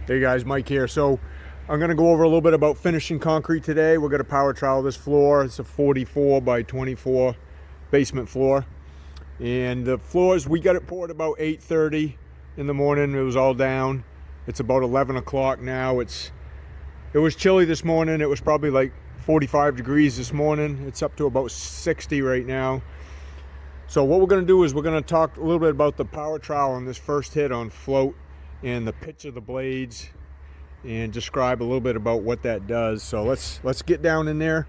Hey guys, Mike here. So I'm going to go over a little bit about finishing concrete today. We're going to power trowel this floor. It's a 44 by 24 basement floor. And the floors, we got it poured about 8:30 in the morning. It was all down. It's about 11 o'clock now. It was chilly this morning. It was probably like 45 degrees this morning. It's up to about 60 right now. So what we're going to do is we're going to talk a little bit about the power trowel on this first hit on float and the pitch of the blades and describe a little bit about what that does. So let's get down in there.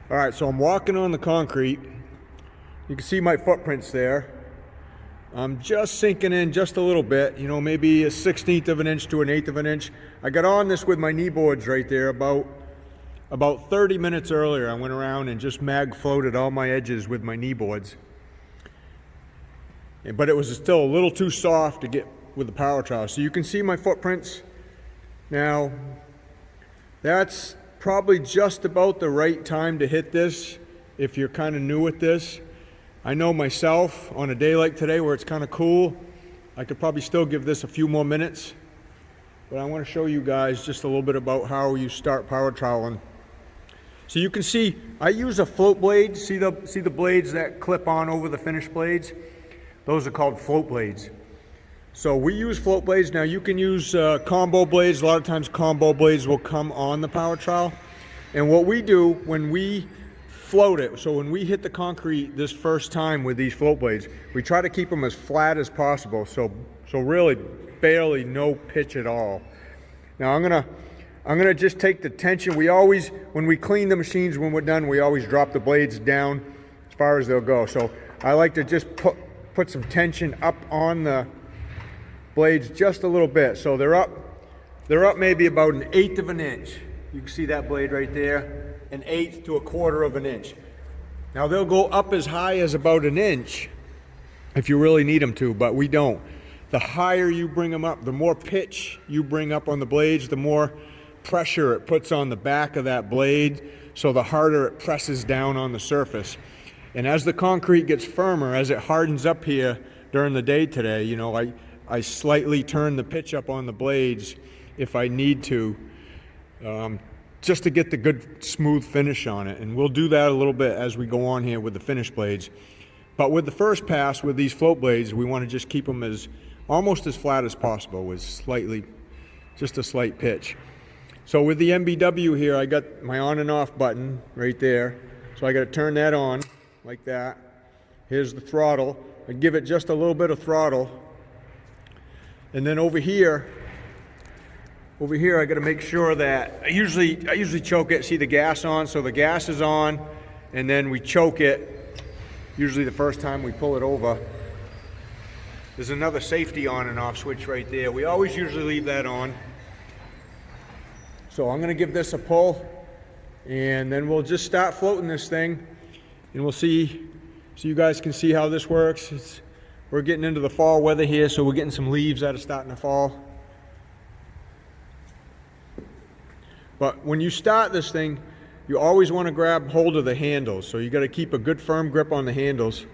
All right, so I'm walking on the concrete. You can see my footprints there. I'm just sinking in just a little bit, you know, maybe a 1/16 of an inch to an 1/8 of an inch. I got on this with my knee boards right there about 30 minutes earlier. I went around and just mag floated all my edges with my knee boards. But it was still a little too soft to get with the power trowel. So you can see my footprints. Now, that's probably just about the right time to hit this if you're kind of new at this. I know myself, on a day like today where it's kind of cool, I could probably still give this a few more minutes. But I want to show you guys just a little bit about how you start power troweling. So you can see, I use a float blade. See the blades that clip on over the finished blades? Those are called float blades. So we use float blades. Now you can use combo blades. A lot of times combo blades will come on the power trowel. And what we do when we float it, so when we hit the concrete this first time with these float blades, we try to keep them as flat as possible. So really barely no pitch at all. Now I'm gonna just take the tension. We always, when we clean the machines when we're done, we always drop the blades down as far as they'll go. So I like to just put some tension up on the blades just a little bit. So they're up maybe about an 1/8 of an inch. You can see that blade right there, an 1/8 to a 1/4 of an inch. Now they'll go up as high as about an inch if you really need them to, but we don't. The higher you bring them up, the more pitch you bring up on the blades, the more pressure it puts on the back of that blade, so the harder it presses down on the surface. And as the concrete gets firmer, as it hardens up here during the day today, you know, I slightly turn the pitch up on the blades if I need to, just to get the good smooth finish on it. And we'll do that a little bit as we go on here with the finished blades. But with the first pass with these float blades, we want to just keep them almost as flat as possible with just a slight pitch. So with the MBW here, I got my on and off button right there. So I got to turn that on like that. Here's the throttle. I give it just a little bit of throttle. And then over here I got to make sure that I usually choke it. See the gas on, so the gas is on, and then we choke it. Usually the first time we pull it over. There's another safety on and off switch right there. We always usually leave that on. So I'm going to give this a pull, and then we'll just start floating this thing, and we'll see, so you guys can see how this works. We're getting into the fall weather here, so we're getting some leaves that are starting to fall. But when you start this thing, you always want to grab hold of the handles. So you got to keep a good firm grip on the handles.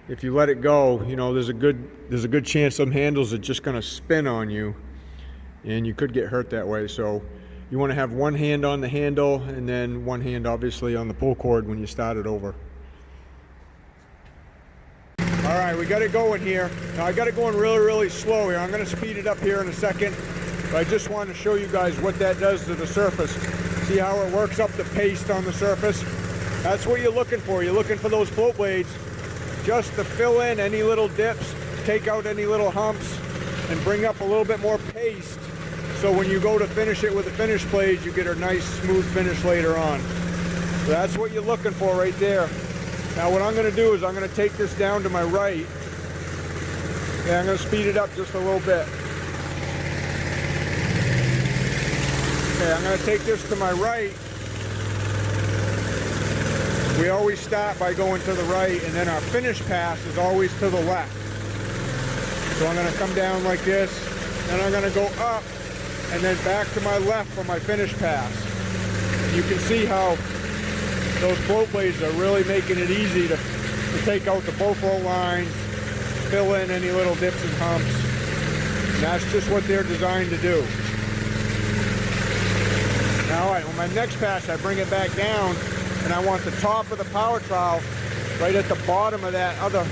If you let it go, you know, there's a good chance some handles are just going to spin on you, and you could get hurt that way. So you want to have one hand on the handle and then one hand obviously on the pull cord when you start it over. All right, we got it going here. Now I got it going really, really slow here. I'm going to speed it up here in a second. But I just want to show you guys what that does to the surface. See how it works up the paste on the surface? That's what you're looking for. You're looking for those float blades just to fill in any little dips, take out any little humps, and bring up a little bit more paste. So when you go to finish it with the finished blades, you get a nice smooth finish later on. So that's what you're looking for right there. Now what I'm going to do is I'm going to take this down to my right. And I'm going to speed it up just a little bit. Okay, I'm going to take this to my right. we always start by going to the right, and then our finish pass is always to the left. So I'm going to come down like this, then I'm going to go up, and then back to my left for my finish pass. You can see how those float blades are really making it easy to take out the bow float lines, fill in any little dips and humps. And that's just what they're designed to do. Now, all right, on my next pass, I bring it back down, and I want the top of the power trowel right at the bottom of that other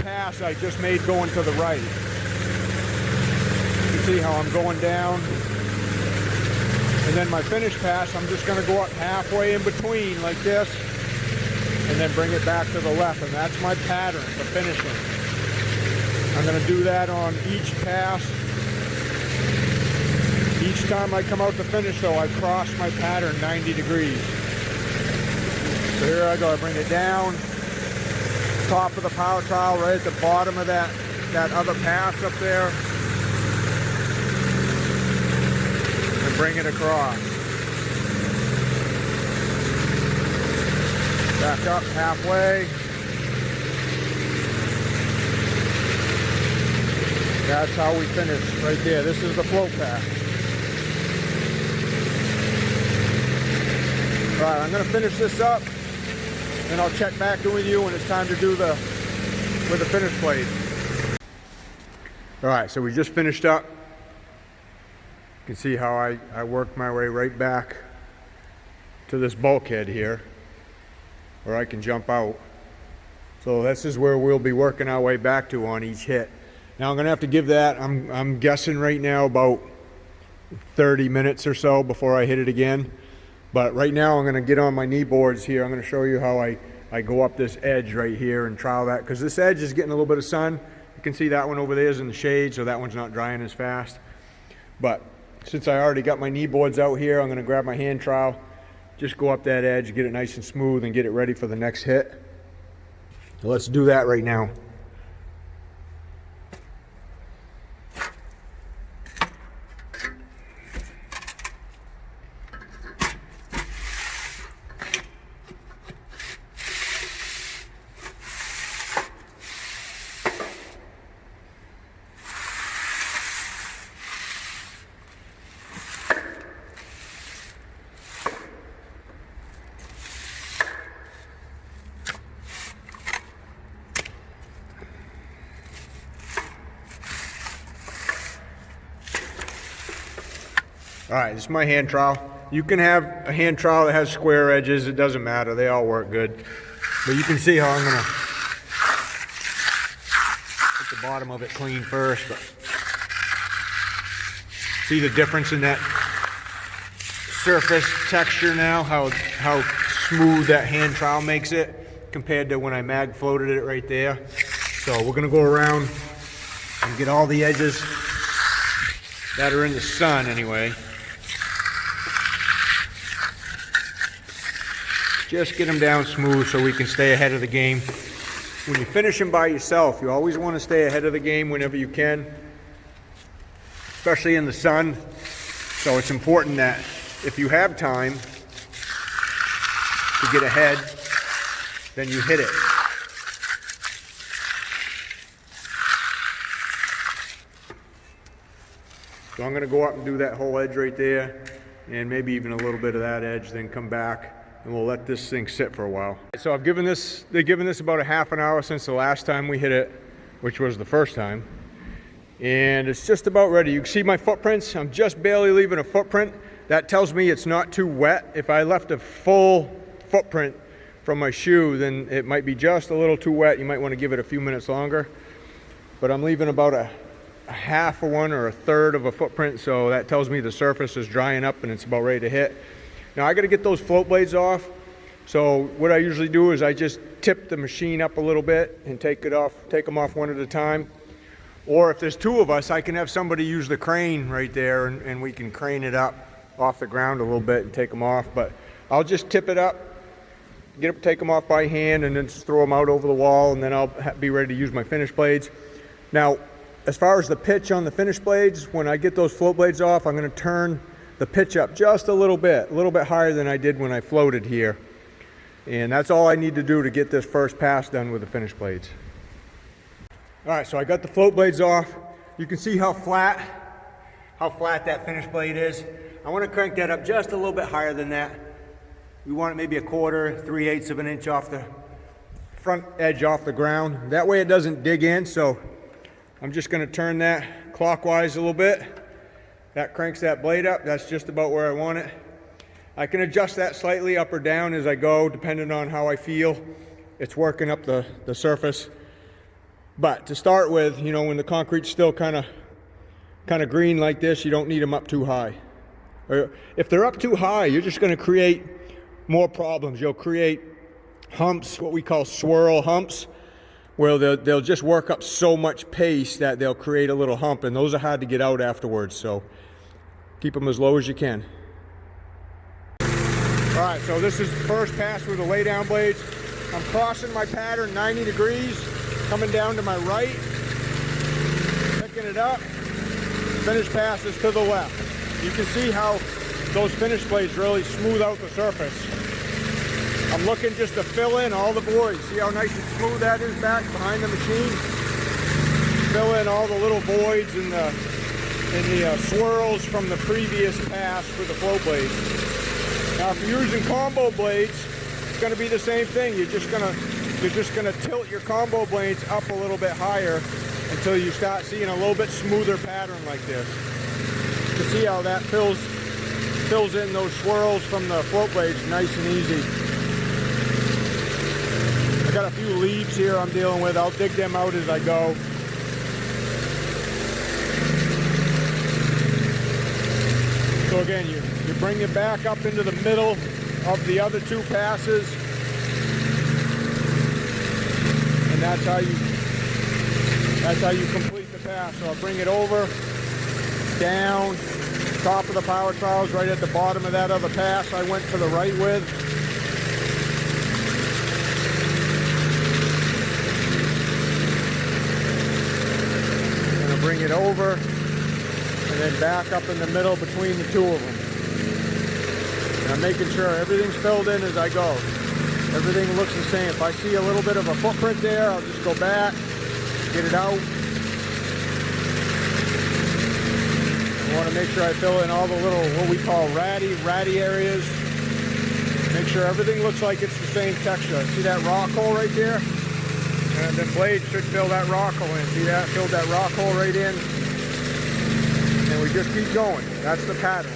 pass I just made going to the right. You can see how I'm going down. And then my finish pass, I'm just going to go up halfway in between like this, and then bring it back to the left. And that's my pattern for finishing. I'm going to do that on each pass. Each time I come out to finish, though, I cross my pattern 90 degrees. So here I go, I bring it down, top of the power trowel right at the bottom of that other pass up there, and bring it across. Back up halfway. That's how we finish right there. This is the float pass. All right, I'm going to finish this up, and I'll check back in with you when it's time to do with the finish blade. All right, so we just finished up. You can see how I worked my way right back to this bulkhead here, where I can jump out. So this is where we'll be working our way back to on each hit. Now I'm going to have to give that, I'm guessing right now, about 30 minutes or so before I hit it again. But right now I'm going to get on my knee boards here. I'm going to show you how I go up this edge right here and trowel that, because this edge is getting a little bit of sun. You can see that one over there is in the shade, so that one's not drying as fast. But since I already got my knee boards out here, I'm going to grab my hand trowel, just go up that edge, get it nice and smooth, and get it ready for the next hit. So let's do that right now. All right, this is my hand trowel. You can have a hand trowel that has square edges. It doesn't matter. They all work good. But you can see how I'm going to get the bottom of it clean first. But see the difference in that surface texture now? How smooth that hand trowel makes it compared to when I mag floated it right there. So we're going to go around and get all the edges that are in the sun anyway. Just get them down smooth so we can stay ahead of the game. When you're finishing by yourself, you always want to stay ahead of the game whenever you can, especially in the sun. So it's important that if you have time to get ahead, then you hit it. So I'm going to go up and do that whole edge right there, and maybe even a little bit of that edge, then come back. And we'll let this thing sit for a while. So they've given this about a half an hour since the last time we hit it, which was the first time. And it's just about ready. You can see my footprints. I'm just barely leaving a footprint. That tells me it's not too wet. If I left a full footprint from my shoe, then it might be just a little too wet. You might want to give it a few minutes longer. But I'm leaving about a half of one or a third of a footprint, so that tells me the surface is drying up and it's about ready to hit. Now I got to get those float blades off, so what I usually do is I just tip the machine up a little bit and take them off one at a time. Or if there's two of us, I can have somebody use the crane right there, and we can crane it up off the ground a little bit and take them off. But I'll just tip it up, take them off by hand, and then just throw them out over the wall, and then I'll be ready to use my finish blades. Now, as far as the pitch on the finish blades, when I get those float blades off, I'm going to turn the pitch up just a little bit higher than I did when I floated here. And that's all I need to do to get this first pass done with the finish blades. All right, so I got the float blades off. You can see how flat that finish blade is. I want to crank that up just a little bit higher than that. We want it maybe a 1/4, 3/8 of an inch off the front edge off the ground. That way it doesn't dig in, so I'm just going to turn that clockwise a little bit. That cranks that blade up. That's just about where I want it. I can adjust that slightly up or down as I go, depending on how I feel it's working up the surface. But to start with, you know, when the concrete's still kind of green like this, you don't need them up too high. Or if they're up too high, you're just going to create more problems. You'll create humps, what we call swirl humps, where they'll just work up so much pace that they'll create a little hump, and those are hard to get out afterwards, so keep them as low as you can. All right, so this is the first pass with the lay down blades. I'm crossing my pattern 90 degrees, coming down to my right, picking it up, finish pass is to the left. You can see how those finish blades really smooth out the surface. I'm looking just to fill in all the voids. See how nice and smooth that is back behind the machine? Fill in all the little voids and the swirls from the previous pass with the float blades. Now if you're using combo blades, it's going to be the same thing. You're just going to tilt your combo blades up a little bit higher until you start seeing a little bit smoother pattern like this. You can see how that fills in those swirls from the float blades nice and easy. I got a few leaves here I'm dealing with. I'll dig them out as I go. So again, you bring it back up into the middle of the other two passes, and that's how you complete the pass. So I'll bring it over, down, top of the power trowels, right at the bottom of that other pass I went to the right with. Bring it over, and then back up in the middle between the two of them. And I'm making sure everything's filled in as I go. Everything looks the same. If I see a little bit of a footprint there, I'll just go back, get it out. I want to make sure I fill in all the little, what we call ratty areas. Make sure everything looks like it's the same texture. See that rock hole right there? And the blade should fill that rock hole in. See that? Filled that rock hole right in. And we just keep going. That's the pattern.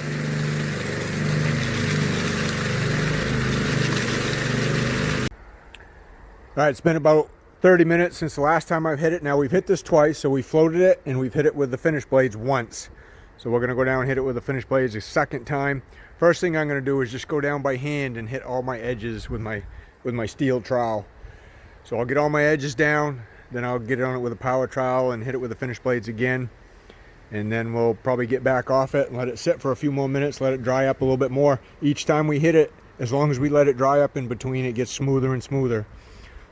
All right, it's been about 30 minutes since the last time I've hit it. Now we've hit this twice, so we floated it and we've hit it with the finish blades once. So we're gonna go down and hit it with the finish blades a second time. First thing I'm gonna do is just go down by hand and hit all my edges with my steel trowel. So I'll get all my edges down, then I'll get it on it with a power trowel and hit it with the finish blades again. And then we'll probably get back off it and let it sit for a few more minutes, let it dry up a little bit more. Each time we hit it, as long as we let it dry up in between, it gets smoother and smoother.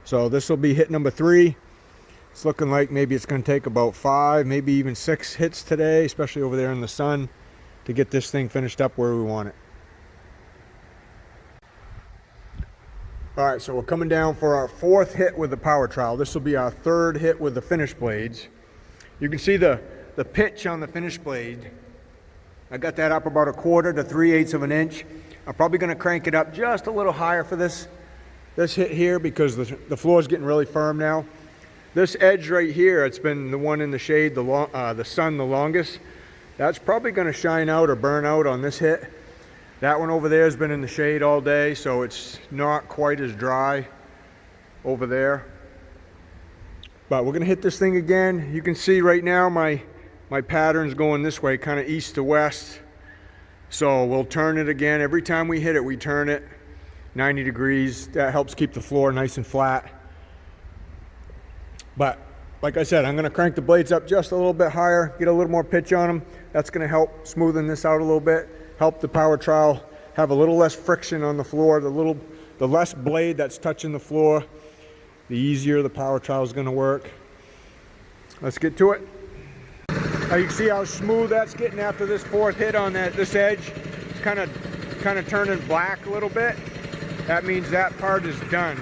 So this will be hit number 3. It's looking like maybe it's going to take about 5, maybe even 6 hits today, especially over there in the sun, to get this thing finished up where we want it. All right, so we're coming down for our 4th hit with the power trowel. This will be our 3rd hit with the finish blades. You can see the pitch on the finish blade. I got that up about 1/4 to 3/8 of an inch. I'm probably going to crank it up just a little higher for this hit here because the floor is getting really firm now. This edge right here, it's been the one in the shade, the sun the longest. That's probably going to shine out or burn out on this hit. That one over there has been in the shade all day, so it's not quite as dry over there. But we're going to hit this thing again. You can see right now my pattern's going this way, kind of east to west. So we'll turn it again. Every time we hit it, we turn it 90 degrees. That helps keep the floor nice and flat. But like I said, I'm going to crank the blades up just a little bit higher, get a little more pitch on them. That's going to help smoothen this out a little bit. Help the power trowel have a little less friction on the floor. The less blade that's touching the floor, the easier the power trowel is going to work. Let's get to it. Now you can see how smooth that's getting after this 4th hit on this edge. It's kind of turning black a little bit. that means that part is done.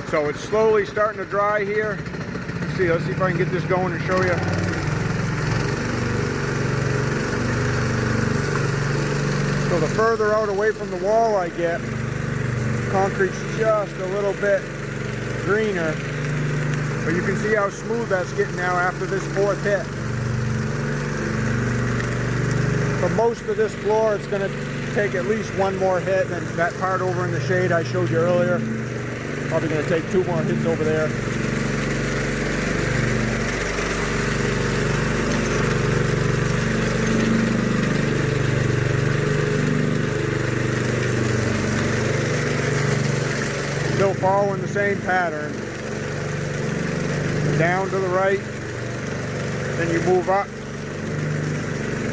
So it's slowly starting to dry here. Let's see if I can get this going and show you. So the further out away from the wall I get, concrete's just a little bit greener. But you can see how smooth that's getting now after this fourth hit. For most of this floor, it's going to take at least one more hit, and that part over in the shade I showed you earlier, probably going to take 2 more hits over there. Still following the same pattern. Down to the right, then you move up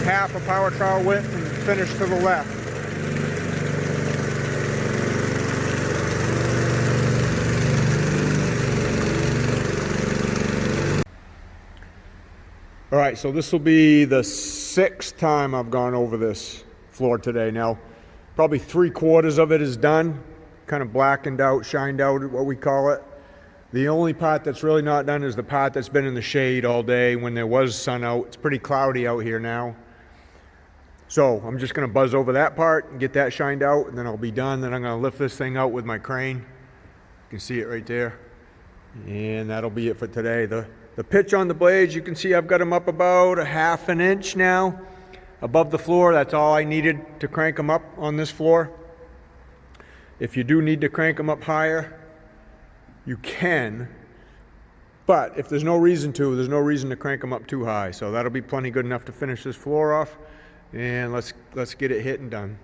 half a power trowel width and finish to the left. All right, so this will be the 6th time I've gone over this floor today. Now, probably 3/4 of it is done, kind of blackened out, shined out, what we call it. The only part that's really not done is the part that's been in the shade all day when there was sun out. It's pretty cloudy out here now. So I'm just gonna buzz over that part and get that shined out, and then I'll be done. Then I'm gonna lift this thing out with my crane. You can see it right there. And that'll be it for today. The pitch on the blades, you can see I've got them up about a 1/2 inch now above the floor. That's all I needed to crank them up on this floor. If you do need to crank them up higher, you can, but if there's no reason to crank them up too high. So that'll be plenty good enough to finish this floor off, and let's get it hit and done.